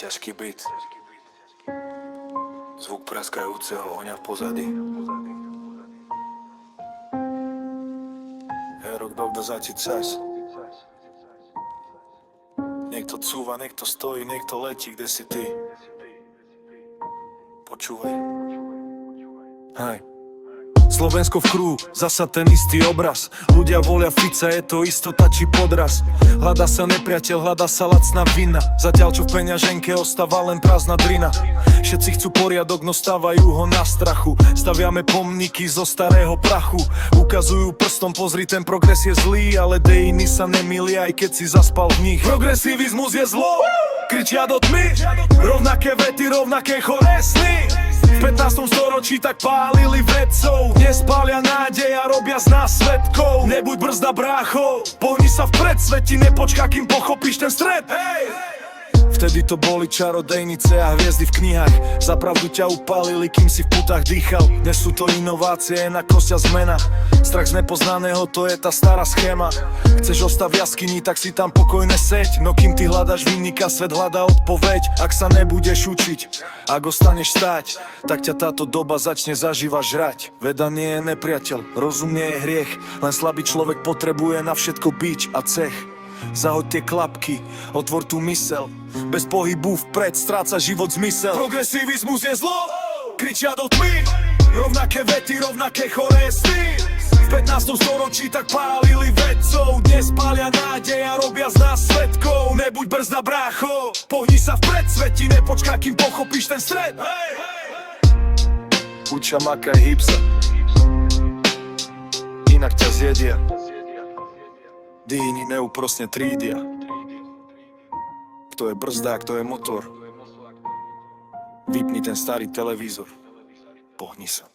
ťažký byt. Zvuk praskajúceho ohňa v pozadí. Rok dok dozati čas. Niekto cúva, niekto stojí, niekto letí, kde si ty. Počúvaj. Hej. Slovensko v krú, zasa ten istý obraz. Ľudia volia Fica, je to istota či podraz. Hľadá sa nepriateľ, hľadá sa lacná vina. Zatiaľ čo v peňaženke ostáva len prázdna drina. Všetci chcú poriadok, no stávajú ho na strachu. Staviame pomníky zo starého prachu. Ukazujú prstom, pozri, ten progres je zlý, ale dejiny sa nemýlia, aj keď si zaspal v nich. Progresivizmus je zlo, kričia do tmy. Rovnaké vety, rovnaké choré sny. V 15. storočí tak pálili vedcov. Dnes pália nádej a robia z nás svedkov. Nebuď brzda, brácho, pohni sa vpred. Svet ti nepočká, kým pochopíš ten stred. Hej! Vtedy to boli čarodejnice a hviezdy v knihách. Za pravdu ťa upálili, kým si v putách dýchal. Dnes sú to inovácie, na kosť a zmena. Strach z nepoznaného, to je tá stará schéma. Chceš ostať v jaskyni, tak si tam pokojne seď. No kým ty hľadaš vinníka, svet hľadá odpoveď. Ak sa nebudeš učiť, ak ostaneš stáť, tak ťa táto doba začne zaživa žrať. Veda nie je nepriateľ, rozum nie je hriech. Len slabý človek potrebuje na všetko bič a cech. Zahoď tie klapky, otvor tú mysel. Bez pohybu vpred stráca život zmysel. Progresivizmus je zlo, kričia do tmy. Rovnaké vety, rovnaké choré sny. V 15. storočí tak pálili vedcov. Dnes pália nádej a robia z nás svedkov. Nebuď brzda, brácho, pohni sa vpred. Svet ti nepočká, kým pochopíš ten stred. Uča, makaj, hýb sa, inak ťa zjedia. Dýni neúprosne trídia. Kto je brzda, kto je motor. Vypni ten starý televízor. Pohni sa.